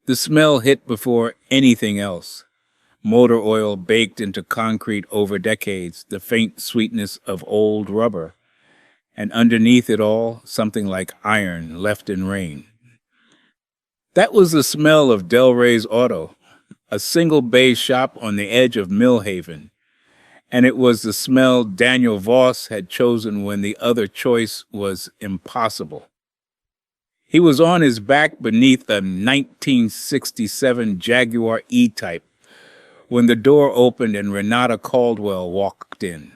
The smell hit before anything else. Motor oil baked into concrete over decades, the faint sweetness of old rubber, and underneath it all, something like iron left in rain. That was the smell of Delray's Auto, a single bay shop on the edge of Millhaven, and it was the smell Daniel Voss had chosen when the other choice was impossible. He was on his back beneath a 1967 Jaguar E-Type when the door opened and Renata Caldwell walked in.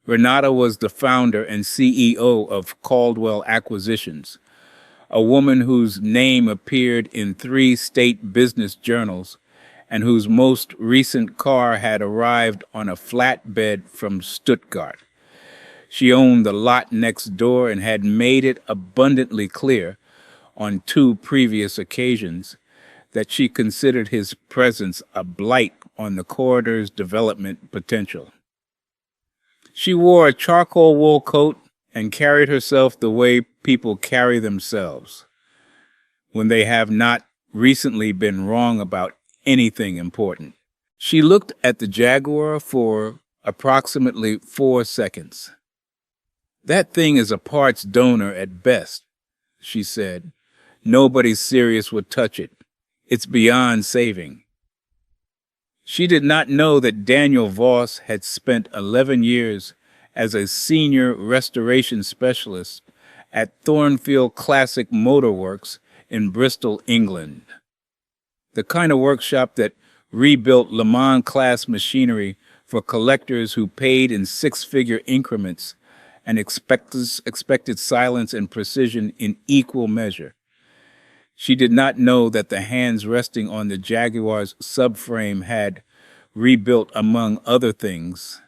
Renata was the founder and CEO of Caldwell Acquisitions, a woman whose name appeared in 3 state business journals and whose most recent car had arrived on a flatbed from Stuttgart. She owned the lot next door and had made it abundantly clear on 2 previous occasions that she considered his presence a blight on the corridor's development potential. She wore a charcoal wool coat and carried herself the way people carry themselves when they have not recently been wrong about anything important. She looked at the Jaguar for approximately 4 seconds. "That thing is a parts donor at best," she said. "Nobody serious would touch it. It's beyond saving." She did not know that Daniel Voss had spent 11 years as a senior restoration specialist at Thornfield Classic Motor Works in Bristol, England, the kind of workshop that rebuilt Le Mans-class machinery for collectors who paid in 6-figure increments and expected silence and precision in equal measure. She did not know that the hands resting on the Jaguar's subframe had rebuilt, among other things,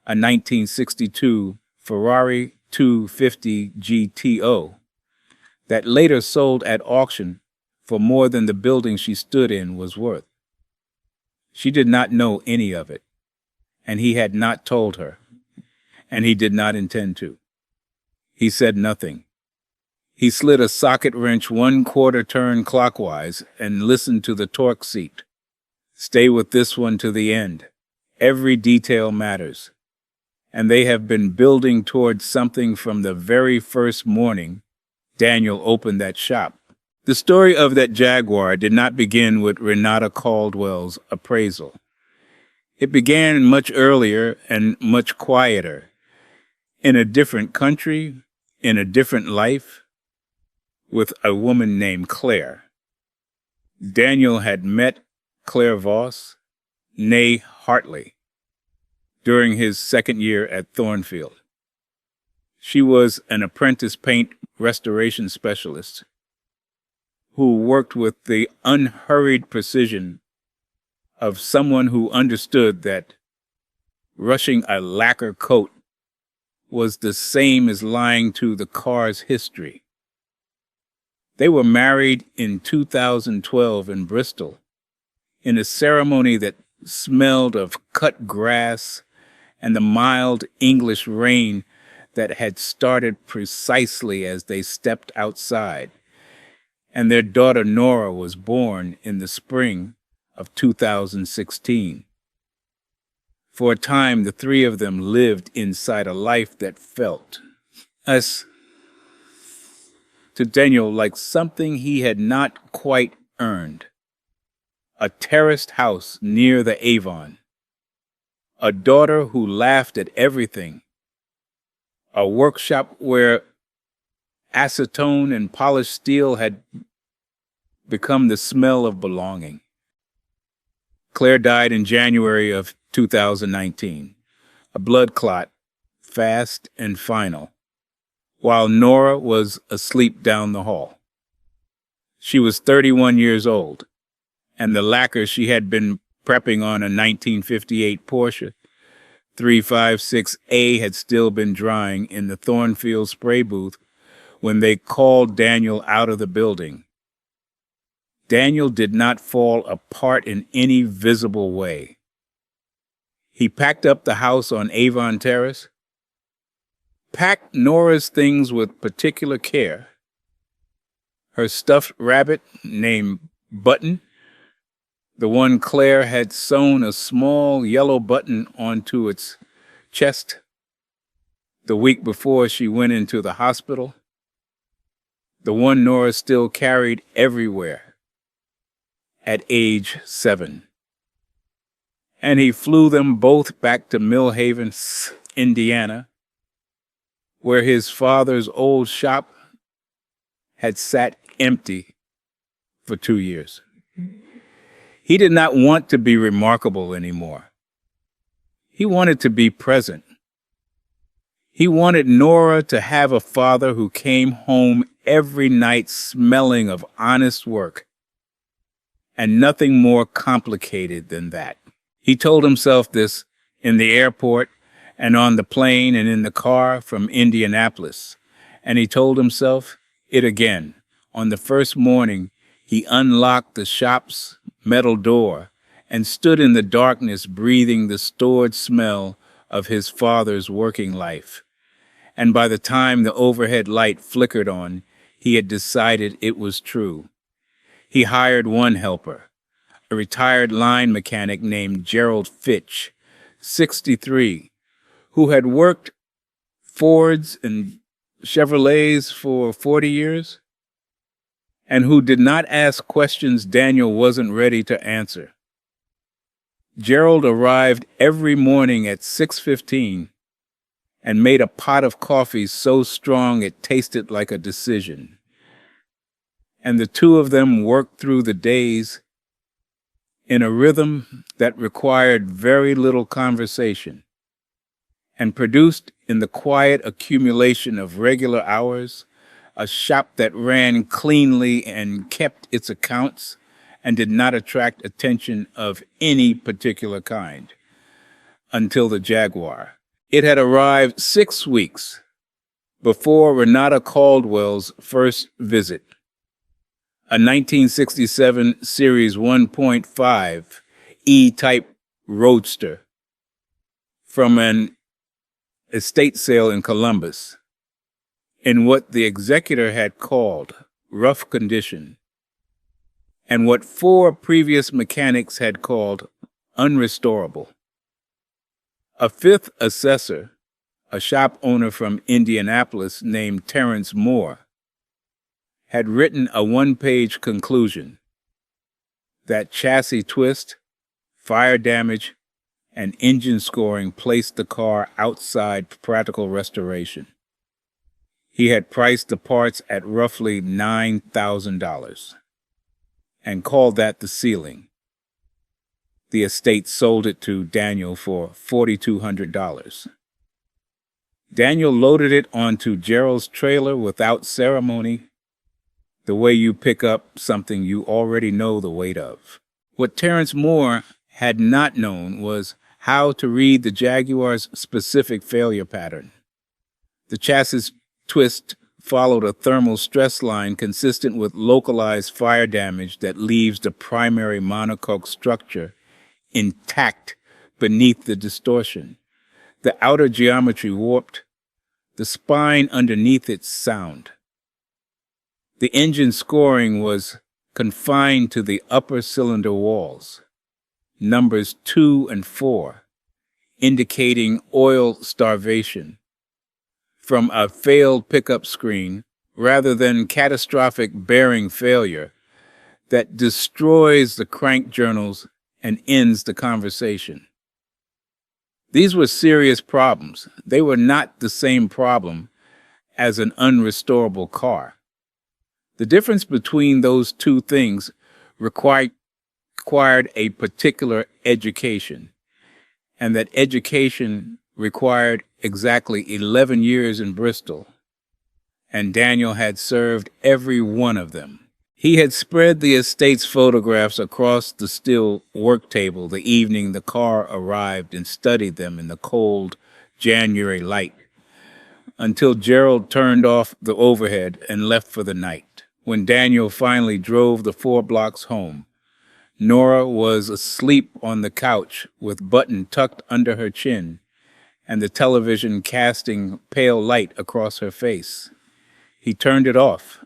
a 1962 Ferrari 250 GTO that later sold at auction for more than the building she stood in was worth. She did not know any of it, and he had not told her, and he did not intend to. He said nothing. He slid a socket wrench 1/4 turn clockwise and listened to the torque seat. "Stay with this one to the end. Every detail matters. And they have been building towards something from the very first morning Daniel opened that shop." The story of that Jaguar did not begin with Renata Caldwell's appraisal. It began much earlier and much quieter, in a different country, in a different life, with a woman named Claire. Daniel had met Claire Voss, née Hartley, during his second year at Thornfield. She was an apprentice paint restoration specialist who worked with the unhurried precision of someone who understood that rushing a lacquer coat was the same as lying to the car's history. They were married in 2012 in Bristol, in a ceremony that smelled of cut grass and the mild English rain that had started precisely as they stepped outside, and their daughter Nora was born in the spring of 2016. For a time, the 3 of them lived inside a life that felt, as to Daniel, like something he had not quite earned. A terraced house near the Avon. A daughter who laughed at everything. A workshop where acetone and polished steel had become the smell of belonging. Claire died in January of 2019, a blood clot, fast and final, while Nora was asleep down the hall. She was 31 years old, and the lacquer she had been prepping on a 1958 Porsche 356A had still been drying in the Thornfield spray booth when they called Daniel out of the building. Daniel did not fall apart in any visible way. He packed up the house on Avon Terrace, packed Nora's things with particular care. Her stuffed rabbit, named button, the one Claire had sewn a small yellow button onto its chest the week before she went into the hospital, the one Nora still carried everywhere at age 7. And he flew them both back to Mill Haven, Indiana, where his father's old shop had sat empty for 2 years. He did not want to be remarkable anymore. He wanted to be present. He wanted Nora to have a father who came home every night smelling of honest work, and nothing more complicated than that. He told himself this in the airport and on the plane and in the car from Indianapolis. And he told himself it again on the first morning he unlocked the shop's metal door and stood in the darkness breathing the stored smell of his father's working life. And by the time the overhead light flickered on, he had decided it was true. He hired one helper, a retired line mechanic named Gerald Fitch, 63, who had worked Fords and Chevrolets for 40 years, and who did not ask questions Daniel wasn't ready to answer. Gerald arrived every morning at 6:15 and made a pot of coffee so strong it tasted like a decision. And the two of them worked through the days in a rhythm that required very little conversation and produced in the quiet accumulation of regular hours a shop that ran cleanly and kept its accounts and did not attract attention of any particular kind until the Jaguar. It had arrived 6 weeks before Renata Caldwell's first visit, a 1967 Series 1.5 E-Type Roadster from an estate sale in Columbus, in what the executor had called rough condition, and what 4 previous mechanics had called unrestorable. A 5th assessor, a shop owner from Indianapolis named Terrence Moore, had written a 1-page conclusion that chassis twist, fire damage, and engine scoring placed the car outside practical restoration. He had priced the parts at roughly $9,000 and called that the ceiling. The estate sold it to Daniel for $4,200. Daniel loaded it onto Gerald's trailer without ceremony, the way you pick up something you already know the weight of. What Terrence Moore had not known was how to read the Jaguar's specific failure pattern. The chassis twist followed a thermal stress line consistent with localized fire damage that leaves the primary monocoque structure intact beneath the distortion. The outer geometry warped, the spine underneath it sound. The engine scoring was confined to the upper cylinder walls, numbers 2 and 4, indicating oil starvation from a failed pickup screen rather than catastrophic bearing failure that destroys the crank journals and ends the conversation. These were serious problems. They were not the same problem as an unrestorable car. The difference between those two things required a particular education, and that education required exactly 11 years in Bristol, and Daniel had served every one of them. He had spread the estate's photographs across the steel work table the evening the car arrived and studied them in the cold January light, until Gerald turned off the overhead and left for the night. When Daniel finally drove the 4 blocks home, Nora was asleep on the couch with Button tucked under her chin and the television casting pale light across her face. He turned it off,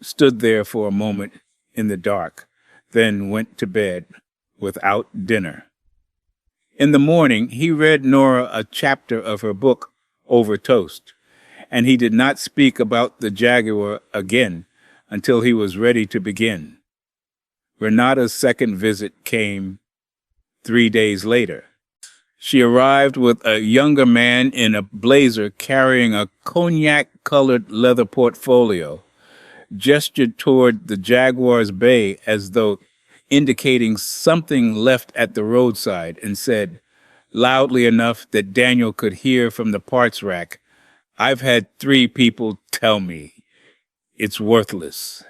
stood there for a moment in the dark, then went to bed without dinner. In the morning, he read Nora a chapter of her book over toast, and he did not speak about the Jaguar again until he was ready to begin. Renata's second visit came 3 days later. She arrived with a younger man in a blazer carrying a cognac-colored leather portfolio, gestured toward the Jaguar's bay as though indicating something left at the roadside, and said, loudly enough that Daniel could hear from the parts rack, "I've had 3 people tell me it's worthless.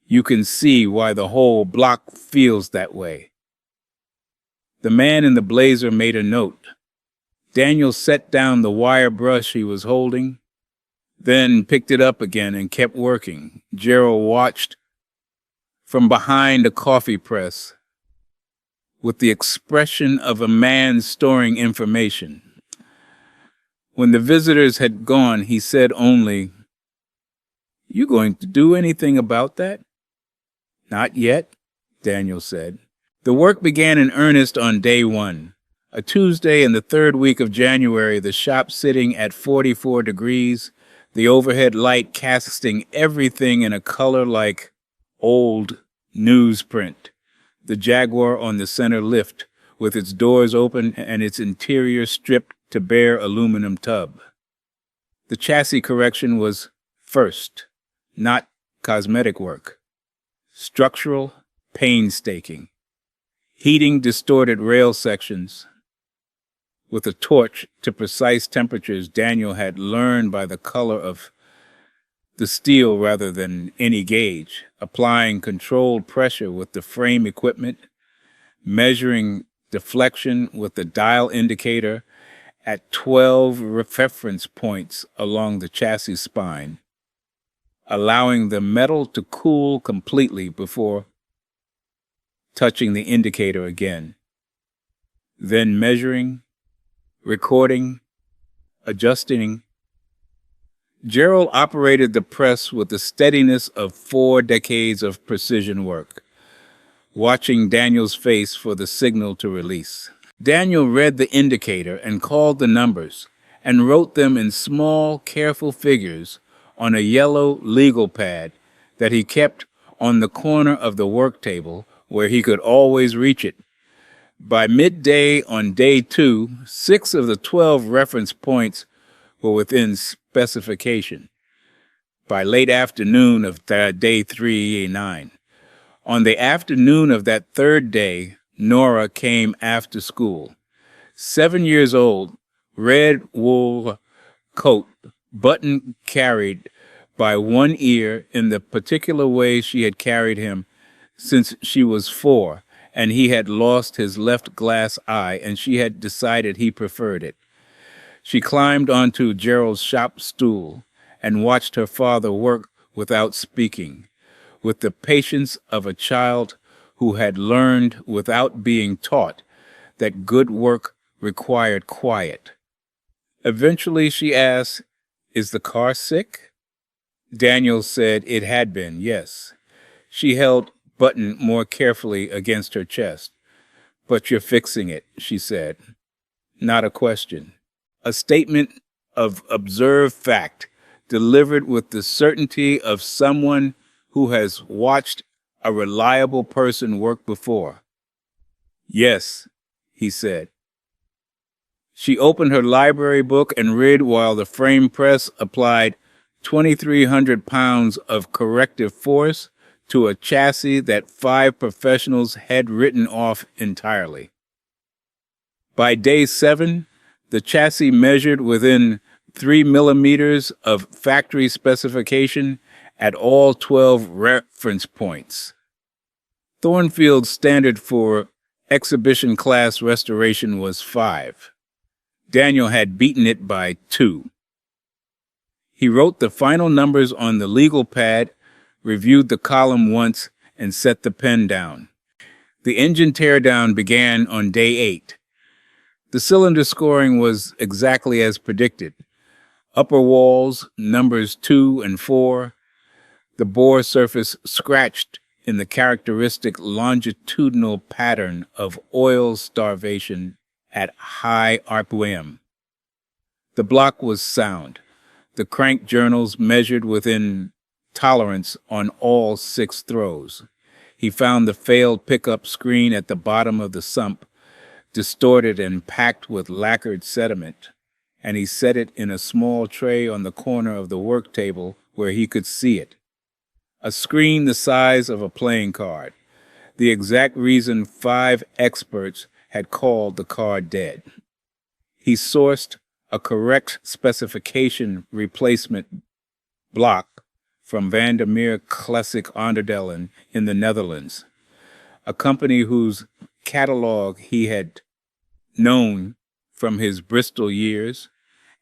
You can see why the whole block feels that way." The man in the blazer made a note. Daniel set down the wire brush he was holding, then picked it up again and kept working. Gerald watched from behind a coffee press with the expression of a man storing information. When the visitors had gone, he said only, "You going to do anything about that?" "Not yet," Daniel said. The work began in earnest on day 1. A Tuesday in the 3rd week of January, the shop sitting at 44 degrees, the overhead light casting everything in a color like old newsprint. The Jaguar on the center lift, with its doors open and its interior stripped to bare aluminum tub. The chassis correction was first, not cosmetic work. Structural, painstaking. Heating distorted rail sections with a torch to precise temperatures Daniel had learned by the color of the steel rather than any gauge, applying controlled pressure with the frame equipment, measuring deflection with the dial indicator at 12 reference points along the chassis spine, allowing the metal to cool completely before touching the indicator again, then measuring, recording, adjusting. Gerald operated the press with the steadiness of 4 decades of precision work, watching Daniel's face for the signal to release. Daniel read the indicator and called the numbers and wrote them in small, careful figures on a yellow legal pad that he kept on the corner of the work table where he could always reach it. By midday on day 2, 6 of the 12 reference points were within specification. By late afternoon of day 3, 9. On the afternoon of that 3rd day, Nora came after school. 7 years old, red wool coat, button carried by one ear in the particular way she had carried him since she was 4, and he had lost his left glass eye, and she had decided he preferred it. She climbed onto Gerald's shop stool and watched her father work without speaking, with the patience of a child who had learned without being taught that good work required quiet. Eventually she asked, "Is the car sick?" Daniel said it had been, yes. She held button more carefully against her chest. "But you're fixing it," she said. Not a question. A statement of observed fact, delivered with the certainty of someone who has watched a reliable person work before. "Yes," he said. She opened her library book and read while the frame press applied 2,300 pounds of corrective force to a chassis that 5 professionals had written off entirely. By day 7, the chassis measured within 3 millimeters of factory specification at all 12 reference points. Thornfield's standard for exhibition class restoration was 5. Daniel had beaten it by 2. He wrote the final numbers on the legal pad, reviewed the column once, and set the pen down. The engine teardown began on day 8. The cylinder scoring was exactly as predicted. Upper walls, numbers 2 and 4, the bore surface scratched in the characteristic longitudinal pattern of oil starvation at high RPM. The block was sound. The crank journals measured within tolerance on all 6 throws. He found the failed pickup screen at the bottom of the sump, distorted and packed with lacquered sediment, and he set it in a small tray on the corner of the work table where he could see it. A screen the size of a playing card, the exact reason 5 experts had called the car dead. He sourced a correct specification replacement block from Vandermeer Classic Onderdelen in the Netherlands, a company whose catalog he had known from his Bristol years,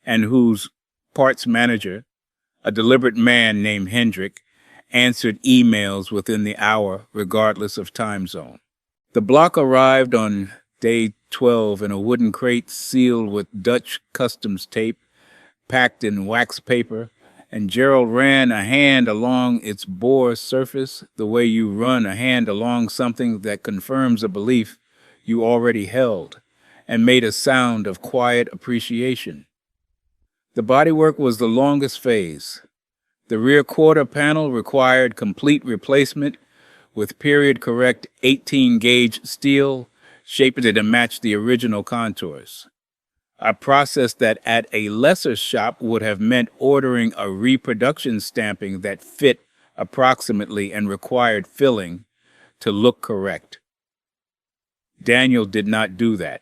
and whose parts manager, a deliberate man named Hendrik, answered emails within the hour regardless of time zone. The block arrived on day 12 in a wooden crate sealed with Dutch customs tape, packed in wax paper, and Gerald ran a hand along its bore surface the way you run a hand along something that confirms a belief you already held, and made a sound of quiet appreciation. The bodywork was the longest phase. The rear quarter panel required complete replacement with period-correct 18-gauge steel, shaped to match the original contours. A process that at a lesser shop would have meant ordering a reproduction stamping that fit approximately and required filling to look correct. Daniel did not do that.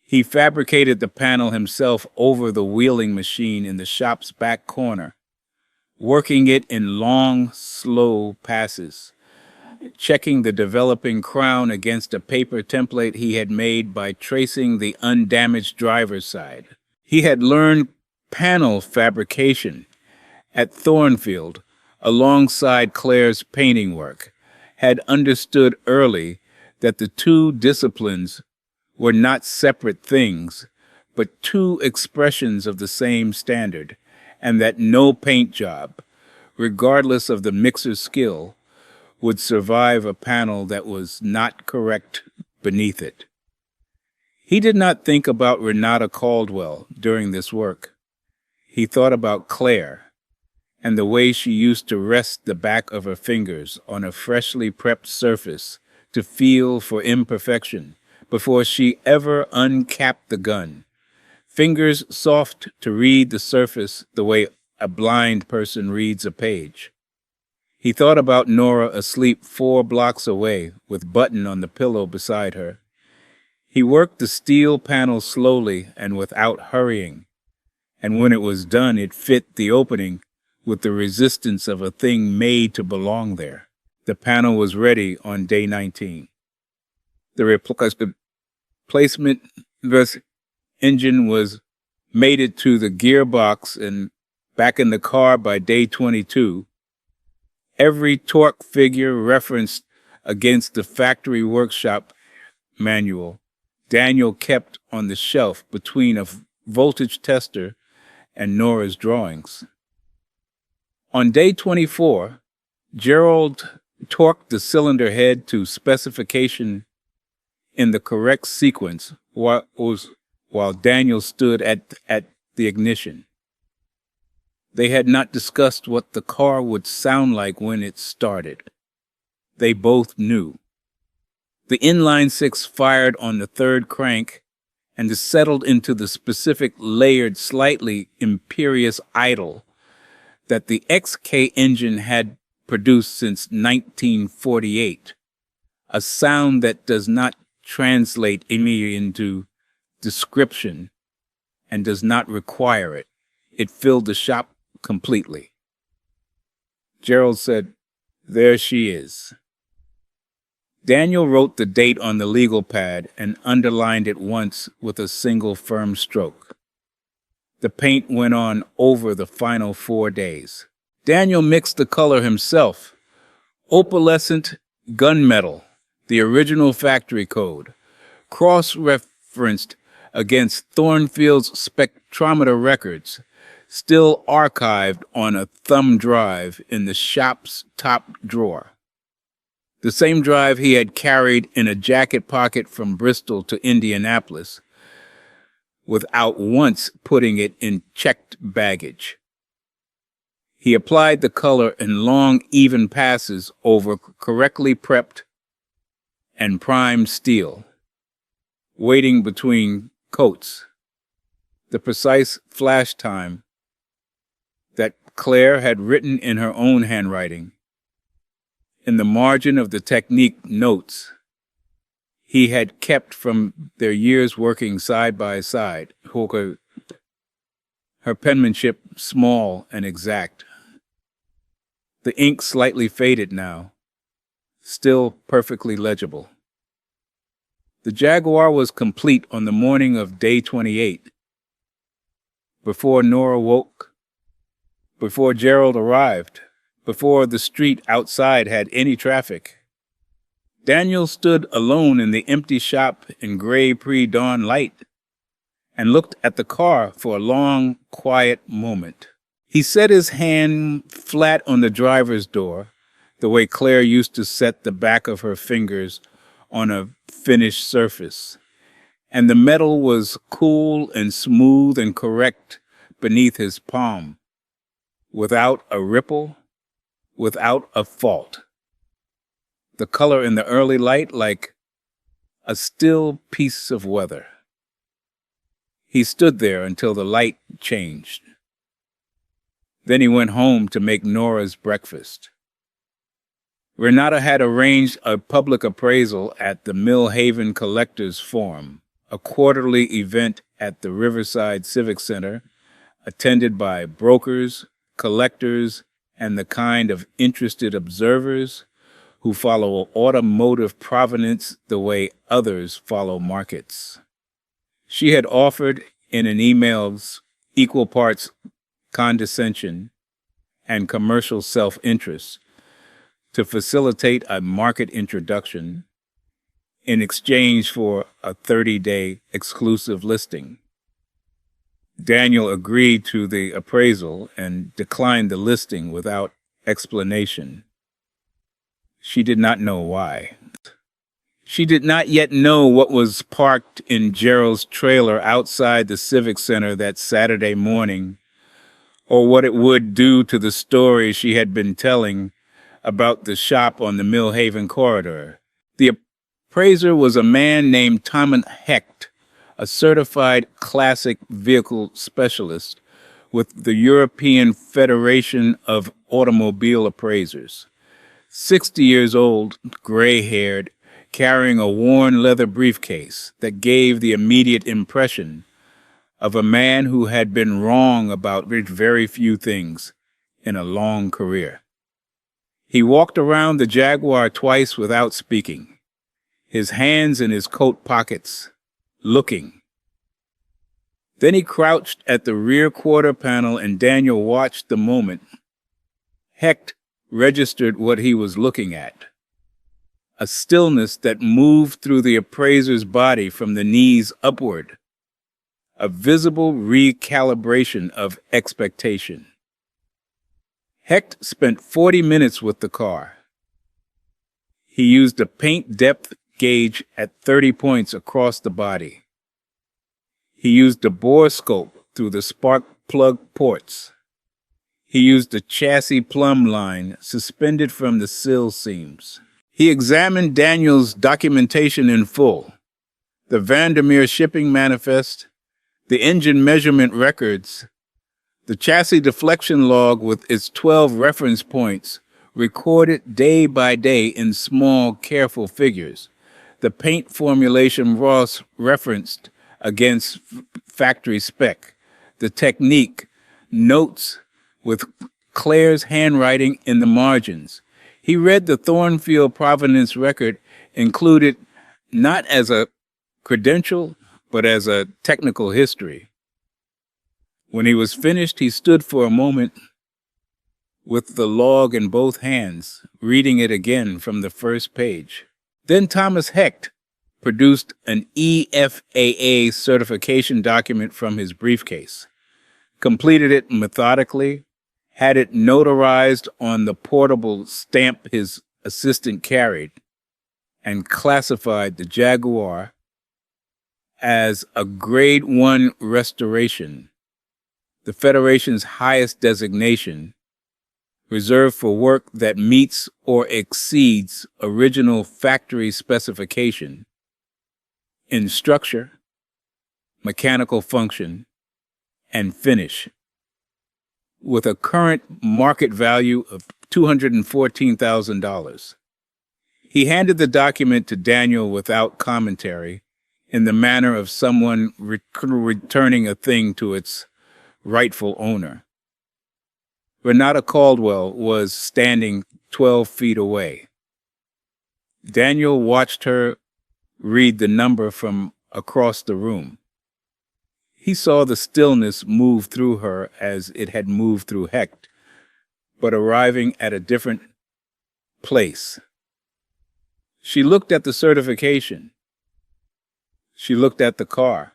He fabricated the panel himself over the wheeling machine in the shop's back corner, working it in long, slow passes, checking the developing crown against a paper template he had made by tracing the undamaged driver's side. He had learned panel fabrication at Thornfield alongside Claire's painting work, had understood early that the 2 disciplines were not separate things, but 2 expressions of the same standard, and that no paint job, regardless of the mixer's skill, would survive a panel that was not correct beneath it. He did not think about Renata Caldwell during this work. He thought about Claire and the way she used to rest the back of her fingers on a freshly prepped surface to feel for imperfection before she ever uncapped the gun. Fingers soft to read the surface the way a blind person reads a page. He thought about Nora asleep 4 blocks away with Button on the pillow beside her. He worked the steel panel slowly and without hurrying, and when it was done, it fit the opening with the resistance of a thing made to belong there. The panel was ready on day 19. The replacement engine was mated to the gearbox and back in the car by day 22. Every torque figure referenced against the factory workshop manual Daniel kept on the shelf between a voltage tester and Nora's drawings. On day 24, Gerald torqued the cylinder head to specification in the correct sequence while Daniel stood at the ignition. They had not discussed what the car would sound like when it started. They both knew. The inline-6 fired on the 3rd crank and settled into the specific layered, slightly imperious idle that the XK engine had produced since 1948, a sound that does not translate immediately into description and does not require it. It filled the shop completely. Gerald said, "There she is." Daniel wrote the date on the legal pad and underlined it once with a single firm stroke. The paint went on over the final 4 days. Daniel mixed the color himself. Opalescent gunmetal, the original factory code, cross-referenced against Thornfield's spectrometer records, still archived on a thumb drive in the shop's top drawer. the same drive he had carried in a jacket pocket from Bristol to Indianapolis, without once putting it in checked baggage. He applied the color in long, even passes over correctly prepped and primed steel, waiting between coats, the precise flash time that Claire had written in her own handwriting. In the margin of the technique notes he had kept from their years working side by side, her penmanship small and exact. The ink slightly faded now, still perfectly legible. The Jaguar was complete on the morning of day 28. Before Nora woke, before Gerald arrived, before the street outside had any traffic. Daniel stood alone in the empty shop in gray pre-dawn light and looked at the car for a long, quiet moment. He set his hand flat on the driver's door, the way Claire used to set the back of her fingers on a finished surface, and the metal was cool and smooth and correct beneath his palm, without a ripple, without a fault. The color in the early light like a still piece of weather. He stood there until the light changed. Then he went home to make Nora's breakfast. Renata had arranged a public appraisal at the Mill Haven Collectors Forum, a quarterly event at the Riverside Civic Center, attended by brokers, collectors, and the kind of interested observers who follow automotive provenance the way others follow markets. She had offered in an email's equal parts condescension and commercial self-interest to facilitate a market introduction in exchange for a 30-day exclusive listing. Daniel agreed to the appraisal and declined the listing without explanation. She did not know why. She did not yet know what was parked in Gerald's trailer outside the Civic Center that Saturday morning, or what it would do to the story she had been telling about the shop on the Mill Haven corridor. The appraiser was a man named Thomas Hecht, a certified classic vehicle specialist with the European Federation of Automobile Appraisers. 60 years old, gray-haired, carrying a worn leather briefcase that gave the immediate impression of a man who had been wrong about very few things in a long career. He walked around the Jaguar twice without speaking, his hands in his coat pockets, looking. Then he crouched at the rear quarter panel and Daniel watched the moment. Hecht registered what he was looking at. A stillness that moved through the appraiser's body from the knees upward. A visible recalibration of expectation. Hecht spent 40 minutes with the car. He used a paint depth gauge at 30 points across the body. He used a bore scope through the spark plug ports. He used a chassis plumb line suspended from the sill seams. He examined Daniel's documentation in full, the Vandermeer shipping manifest, the engine measurement records, the chassis deflection log with its 12 reference points, recorded day by day in small, careful figures, the paint formulation Ross referenced against factory spec, the technique, notes with Claire's handwriting in the margins. He read the Thornfield Provenance record included not as a credential, but as a technical history. When he was finished, he stood for a moment with the log in both hands, reading it again from the first page. Then Thomas Hecht produced an EFAA certification document from his briefcase, completed it methodically, had it notarized on the portable stamp his assistant carried and classified the Jaguar as a Grade 1 restoration, the Federation's highest designation, reserved for work that meets or exceeds original factory specification in structure, mechanical function, and finish, with a current market value of $214,000. He handed the document to Daniel without commentary, in the manner of someone returning a thing to its rightful owner. Renata Caldwell was standing 12 feet away. Daniel watched her read the number from across the room. He saw the stillness move through her as it had moved through Hecht, but arriving at a different place. She looked at the certification. She looked at the car.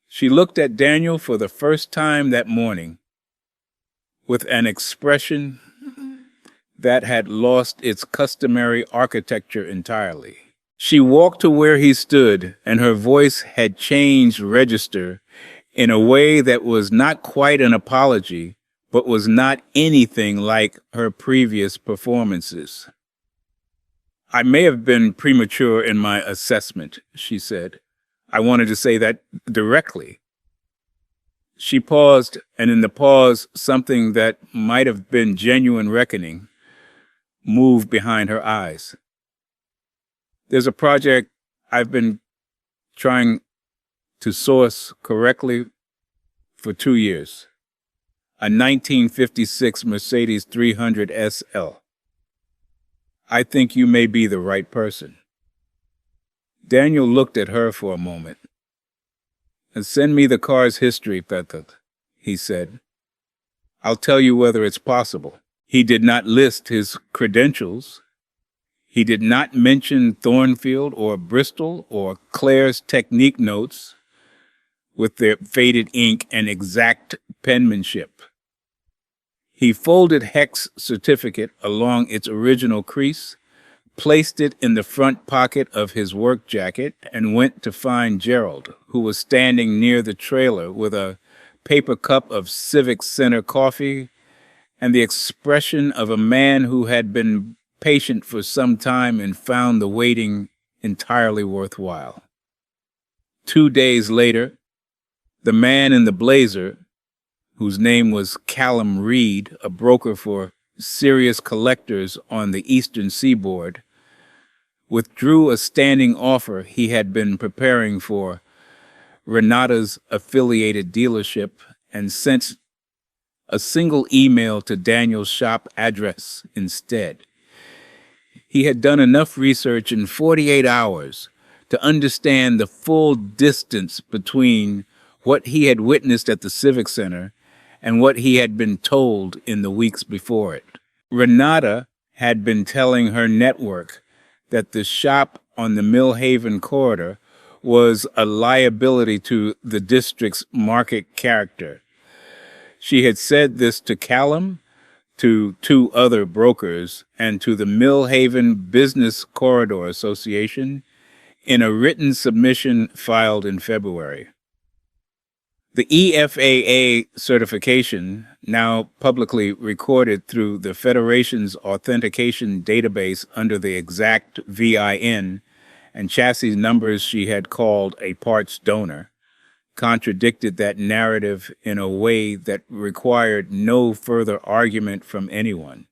She looked at Daniel for the first time that morning with an expression that had lost its customary architecture entirely. She walked to where he stood, and her voice had changed register in a way that was not quite an apology, but was not anything like her previous performances. "I may have been premature in my assessment," she said. "I wanted to say that directly." She paused, and in the pause, something that might have been genuine reckoning moved behind her eyes. "There's a project I've been trying to source correctly for 2 years. A 1956 Mercedes 300 SL. I think you may be the right person." Daniel looked at her for a moment. "And send me the car's history, Petha," he said. "I'll tell you whether it's possible." He did not list his credentials. He did not mention Thornfield or Bristol or Claire's technique notes with their faded ink and exact penmanship. He folded Hecht's certificate along its original crease, placed it in the front pocket of his work jacket, and went to find Gerald, who was standing near the trailer with a paper cup of Civic Center coffee and the expression of a man who had been patient for some time and found the waiting entirely worthwhile. 2 days later, the man in the blazer, whose name was Callum Reed, a broker for serious collectors on the eastern seaboard, withdrew a standing offer he had been preparing for Renata's affiliated dealership and sent a single email to Daniel's shop address instead. He had done enough research in 48 hours to understand the full distance between what he had witnessed at the Civic Center and what he had been told in the weeks before it. Renata had been telling her network that the shop on the Millhaven corridor was a liability to the district's market character. She had said this to Callum, to 2 other brokers, and to the Millhaven Business Corridor Association in a written submission filed in February. The EFAA certification, now publicly recorded through the Federation's authentication database under the exact VIN and chassis numbers she had called a parts donor, contradicted that narrative in a way that required no further argument from anyone.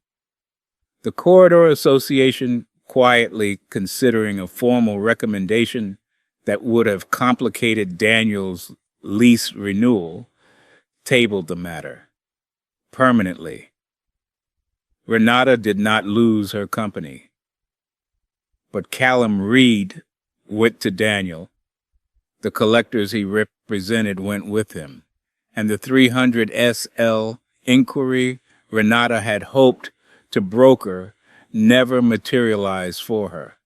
The Corridor Association, quietly considering a formal recommendation that would have complicated Daniel's lease renewal, tabled the matter permanently. Renata did not lose her company, but Callum Reed went to Daniel. The collectors he represented went with him, and the 300 SL inquiry Renata had hoped to broker never materialized for her.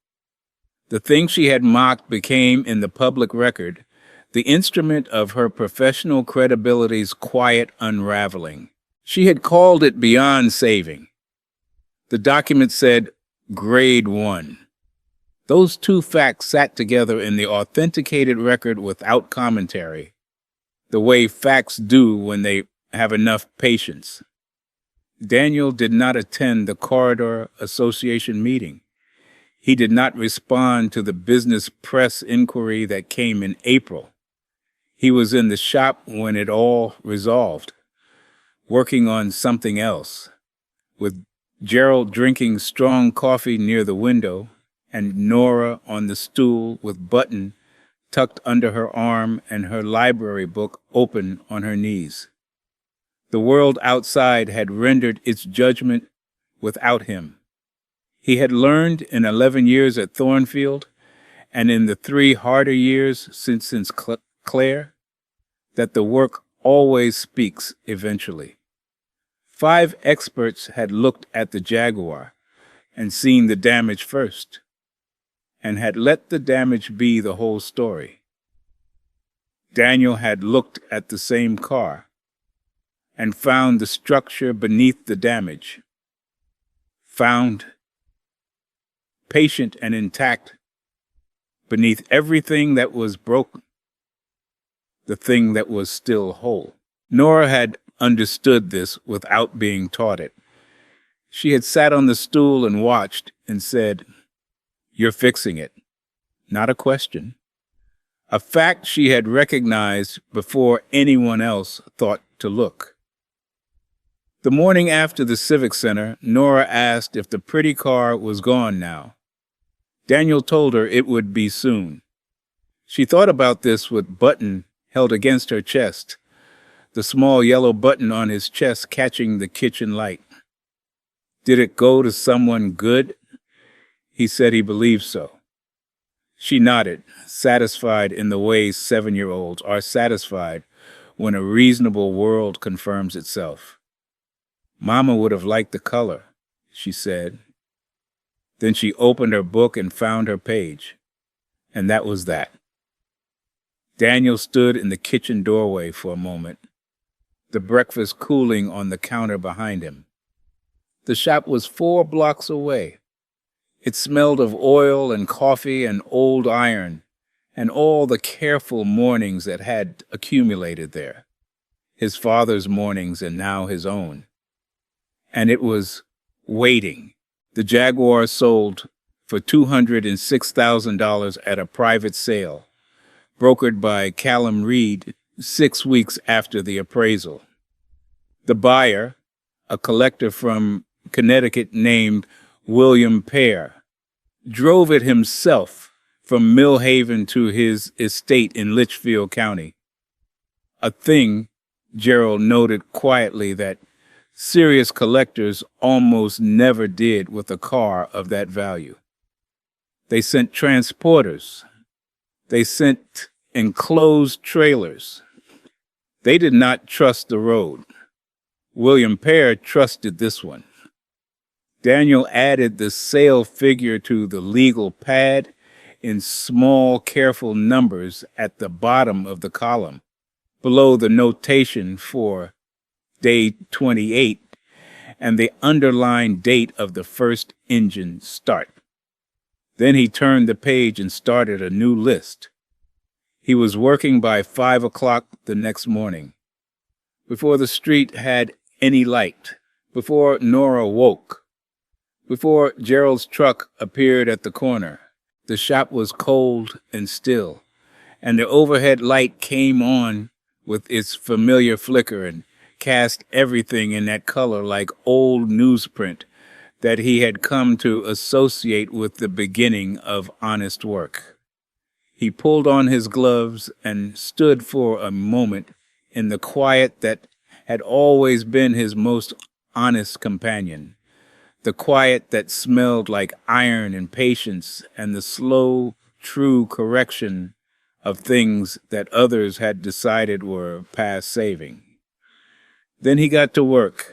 The thing she had mocked became, in the public record, the instrument of her professional credibility's quiet unraveling. She had called it beyond saving. The document said Grade 1. Those two facts sat together in the authenticated record without commentary, the way facts do when they have enough patience. Daniel did not attend the Corridor Association meeting. He did not respond to the business press inquiry that came in April. He was in the shop when it all resolved, working on something else, with Gerald drinking strong coffee near the window and Nora on the stool with Button tucked under her arm and her library book open on her knees. The world outside had rendered its judgment without him. He had learned in 11 years at Thornfield and in the 3 harder years since Claire that the work always speaks eventually. 5 experts had looked at the Jaguar and seen the damage first, and had let the damage be the whole story. Daniel had looked at the same car and found the structure beneath the damage, found patient and intact beneath everything that was broken, the thing that was still whole. Nora had understood this without being taught it. She had sat on the stool and watched and said, "You're fixing it." Not a question. A fact she had recognized before anyone else thought to look. The morning after the Civic Center, Nora asked if the pretty car was gone now. Daniel told her it would be soon. She thought about this with Button held against her chest, the small yellow button on his chest catching the kitchen light. Did it go to someone good? He said he believed so. She nodded, satisfied in the way 7-year-olds are satisfied when a reasonable world confirms itself. Mama would have liked the color, she said. Then she opened her book and found her page. And that was that. Daniel stood in the kitchen doorway for a moment, the breakfast cooling on the counter behind him. The shop was 4 blocks away. It smelled of oil and coffee and old iron and all the careful mornings that had accumulated there, his father's mornings and now his own. And it was waiting. The Jaguar sold for $206,000 at a private sale, brokered by Callum Reed 6 weeks after the appraisal. The buyer, a collector from Connecticut named William Pear, drove it himself from Millhaven to his estate in Litchfield County, a thing, Gerald noted quietly, that serious collectors almost never did with a car of that value. They sent transporters. They sent enclosed trailers. They did not trust the road. William Pear trusted this one. Daniel added the sale figure to the legal pad in small, careful numbers at the bottom of the column, below the notation for day 28 and the underlined date of the first engine start. Then he turned the page and started a new list. He was working by 5 o'clock the next morning, before the street had any light, before Nora woke, before Gerald's truck appeared at the corner. The shop was cold and still, and the overhead light came on with its familiar flicker and cast everything in that color like old newsprint that he had come to associate with the beginning of honest work. He pulled on his gloves and stood for a moment in the quiet that had always been his most honest companion, the quiet that smelled like iron and patience and the slow, true correction of things that others had decided were past saving. Then he got to work,